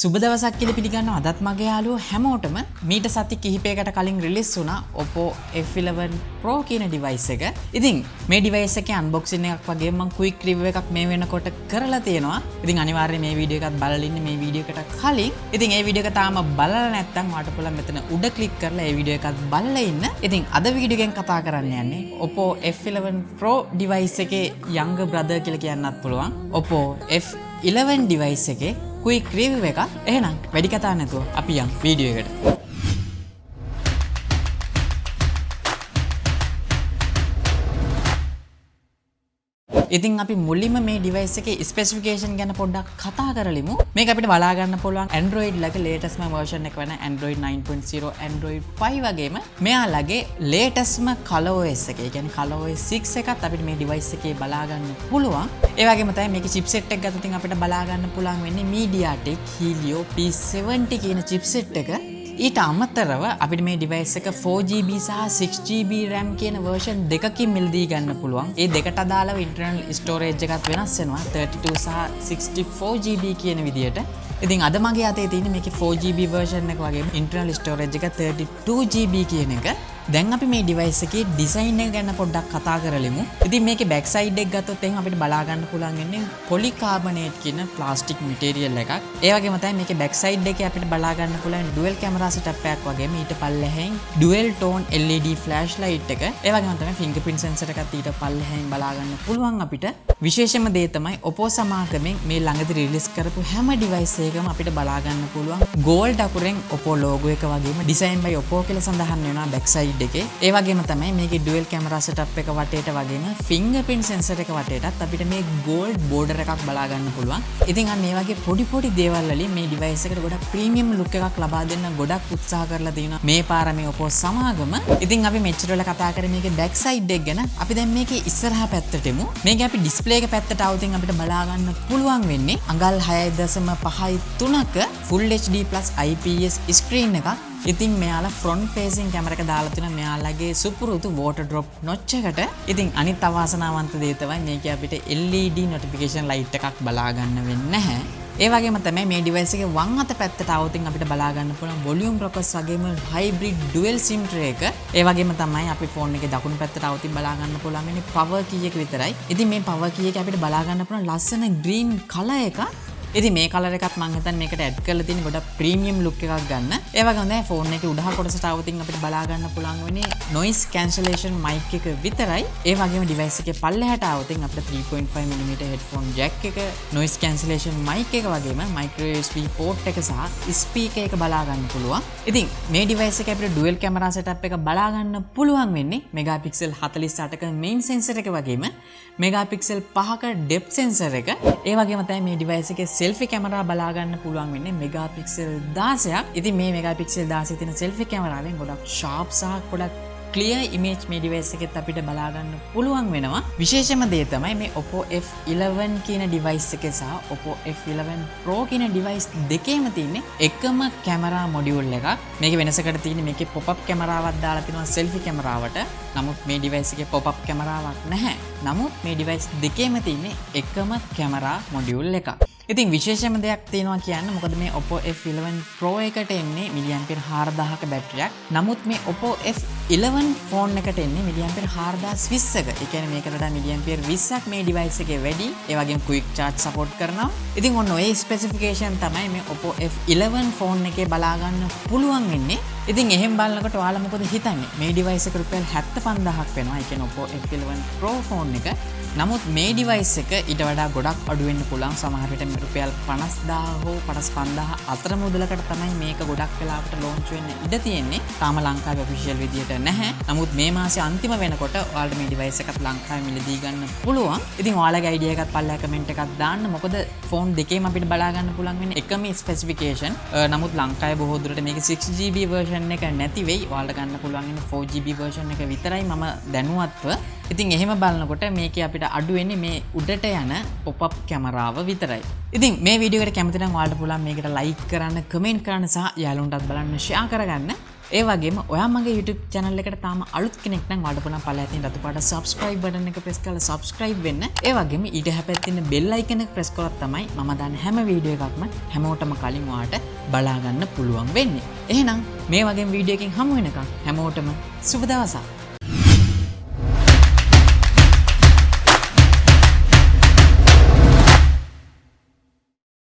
සුබ දවසක් කියලා පිළිගන්නවා අදත් මගේ යාළුවෝ හැමෝටම මීට සති කිහිපයකට කලින් රිලීස් වුණා OPPO F11 Pro කියන device එක. ඉතින් මේ device එකේ unboxing එකක් වගේ මම quick review එකක් මේ වෙනකොට කරලා තියෙනවා. ඉතින් අනිවාර්යයෙන් මේ වීඩියෝ එකත් බලලා ඉන්න මේ වීඩියෝ එකට කලින්. ඉතින් මේ වීඩියෝ එක තාම බලලා නැත්නම් ඔයාලට පුළුවන් මෙතන උඩ click කරලා මේ වීඩියෝ එකත් බලලා ඉන්න. ඉතින් අද වීඩියෝ එකෙන් කතා කරන්න යන්නේ OPPO F11 Pro device එකේ younger brother කියලා කියන්නත් පුළුවන්. OPPO F11 device එකේ quick review එක. එහෙනම් වැඩි කතා නැතුව අපි යන් වීඩියෝ එකට. ඉතින් අපි මුලින්ම මේ device එකේ specification ගැන පොඩ්ඩක් කතා කරලිමු. මේක අපිට බලා ගන්න පුළුවන් Android ලගේ latestම version එක වෙන Android 9.0 Android 5 වගේම මෙයාලගේ latestම ColorOS එක. ඒ කියන්නේ ColorOS 6 එකත් අපිට මේ device එකේ බලා ගන්න පුළුවන්. ඒ වගේම තමයි මේකේ chipset එක ගත්තොත් අපිට බලා ගන්න පුළුවන් වෙන්නේ MediaTek Helio P70 කියන chipset එක. ඊට අමතරව අපිට මේ device එක 4GB සහ 6GB RAM කියන version දෙකකින් මිලදී ගන්න පුළුවන්. ඒ දෙකට අදාළව internal storage එකත් වෙනස් වෙනවා 32 සහ 64GB කියන විදියට. ඉතින් අද මගේ අතේ තියෙන මේකේ 4GB version එක වගේම internal storage එක 32GB කියන එක. දැන් අපි මේ device එකේ design එක ගැන පොඩ්ඩක් කතා කරලෙමු. ඉතින් මේකේ back side එක ගත්තොත් එහෙනම් අපිට බලා ගන්න පුළුවන් වෙන්නේ polycarbonate කියන plastic material එකක්. ඒ වගේම තමයි මේකේ back side එකේ අපිට බලා ගන්න පුළුවන් dual camera setup එකක් වගේම ඊට පල්ලෙහෙන් dual tone LED flashlight එක. ඒ වගේම තමයි fingerprint sensor එකත් ඊට පල්ලෙහෙන් බලා ගන්න පුළුවන් අපිට. විශේෂම දේ තමයි OPPO සමාගමෙන් මේ ළඟදී රිලීස් කරපු හැම device එකකම අපිට බලා ගන්න පුළුවන් gold අකුරෙන් OPPO logo එක වගේම design by OPPO කියලා සඳහන් වෙනවා back side එකේ. ඒ වගේම තමයි මේකේ dual camera setup එක වටේට වගේම fingerprint sensor එක වටේටත් අපිට මේ gold border එකක් බලා ගන්න පුළුවන්. ඉතින් අන්න ඒ වගේ පොඩි දේවල් වලින් මේ device එකට ගොඩක් premium look එකක් ලබා දෙන්න ගොඩක් උත්සාහ කරලා තියෙනවා මේ පාර මේ OPPO සමාගම. ඉතින් අපි මෙච්චර වෙලා කතා කරේ මේකේ back side එක ගැන. අපි දැන් මේකේ ඉස්සරහා පැත්තට එමු. මේකේ අපි display එක පැත්තට આવුතින් අපිට බලා ගන්න පුළුවන් වෙන්නේ අඟල් 6.53ක full HD plus IPS screen එකක්. ඉතින් මෙයාලා front facing camera එක දාලා තියෙනවා මෙයාලගේ සුපුරුදු water drop notch එකට. ඉතින් අනිත් අවාසනාවන්ත දේ තමයි මේකේ අපිට LED notification light එකක් බලා ගන්න වෙන්නේ නැහැ. ඒ වගේම තමයි මේ device එකේ වම් අත පැත්තට આવුතින් අපිට බලා ගන්න පුළුවන් volume rockers වගේම hybrid dual sim tray එක. ඒ වගේම තමයි අපි phone එකේ දකුණු පැත්තට આવුතින් බලා ගන්න පුළුවන් වෙන්නේ power key එක විතරයි. ඉතින් මේ power key එක අපිට බලා ගන්න පුළුවන් ලස්සන green color එකක්. ඉතින් මේ කලර් එකත් මම හිතන්නේ මේකට ඇඩ් කරලා තියෙන ගොඩක් ප්‍රීමියම් ලුක් එකක් ගන්න. ඒ වගේම තමයි ෆෝන් එකේ උඩහ කොටසට આવුතින් අපිට බලා ගන්න පුළුවන් වෙන්නේ noise cancellation mic එක විතරයි. ඒ වගේම device එකේ පල්ලෙහාට આવුතින් අපිට 3.5mm headphone jack එක, noise cancellation mic එක වගේම micro USB port එක සහ speaker එක බලා ගන්න පුළුවන්. ඉතින් මේ device එකේ අපිට dual camera setup එක බලා ගන්න පුළුවන් වෙන්නේ megapixel 48ක main sensor එක වගේම megapixel 5ක depth sensor එක. ඒ වගේම තමයි මේ device එකේ selfie camera බලා ගන්න පුළුවන් වෙන්නේ megapixel 16ක්. ඉතින් මේ megapixel 16 තියෙන selfie cameraවෙන් ගොඩක් sharp සහ ගොඩක් clear image මේ device එකෙත් අපිට බලා ගන්න පුළුවන් වෙනවා. විශේෂම දේ තමයි මේ OPPO F11 කියන device එකේ සහ OPPO F11 Pro කියන device දෙකේම තියෙන්නේ එකම camera module එකක්. මේකේ වෙනසකට තියෙන්නේ මේකේ pop-up cameraවක් දාලා තිනවා selfie cameraවට. නමුත් මේ device එකේ pop-up cameraවක් නැහැ. නමුත් මේ device දෙකේම තියෙන්නේ එකම camera module එකක්. ඉතින් විශේෂම දෙයක් තියෙනවා කියන්න. මොකද මේ OPPO F11 Pro එකට එන්නේ mAh 4000ක බැටරියක්. නමුත් මේ OPPO F11 ෆෝන් එකට එන්නේ mAh 4020ක. ඒ කියන්නේ මේකට වඩා mAh 20ක් මේ device එකේ වැඩි. ඒ වගේම quick charge support කරනවා. ඉතින් ඔන්න ඔය specification තමයි මේ OPPO F11 ෆෝන් එකේ බලා ගන්න පුළුවන් වෙන්නේ. ඉතින් එහෙම බලනකොට ඔයාලා මොකද හිතන්නේ? මේ device එක රුපියල් 75000ක් වෙනවා. ඒ කියන්නේ OPPO F11 Pro ෆෝන් එක. නමුත් මේ device එක ඊට වඩා ගොඩක් අඩු වෙන්න පුළුවන්. සමහර විට රුපියල් 50000 හෝ 55000 අතර මුදලකට තමයි මේක ගොඩක් වෙලාවට launch වෙන්න ඉඩ තියෙන්නේ. තාම ලංකාවේ official විදියට නැහැ. නමුත් මේ මාසේ අන්තිම වෙනකොට ඔයාලට මේ device එකත් ලංකාවේ මිලදී ගන්න පුළුවන්. ඉතින් ඔයාලගේ idea එකත් පල්ලෙහා comment එකක් දාන්න. මොකද phone දෙකේම අපිට බලා ගන්න පුළුවන් වෙන්නේ එකම specification. නමුත් ලංකාවේ බොහෝ දුරට මේක 6GB version එක නැති වෙයි. ඔයාලට ගන්න පුළුවන් ඉන්නේ 4GB version එක විතරයි මම දැනුවත්ව. ඉතින් එහෙම බලනකොට මේකේ අපිට අඩු වෙන්නේ මේ උඩට යන pop-up කැමරාව විතරයි. ඉතින් මේ වීඩියෝ එකට කැමති නම් ඔයාලට පුළුවන් මේකට like කරන්න, comment කරන්න සහ යාළුවන්ටත් බලන්න share කරගන්න. ඒ වගේම ඔයා මගේ YouTube channel එකට තාම අලුත් කෙනෙක් නම් වඩා පුළුවන් පළල තියෙන රතු පාට subscribe button එක press කරලා subscribe වෙන්න. ඒ වගේම ඊට හැපැත්තේ තියෙන bell icon එක press කරලා තමයි මම දාන හැම වීඩියෝ එකක්ම හැමෝටම කලින් ඔයාට බලා ගන්න පුළුවන් වෙන්නේ. එහෙනම් මේ වගේ වීඩියෝ එකකින් හමු වෙනකම් හැමෝටම සුබ දවසක්.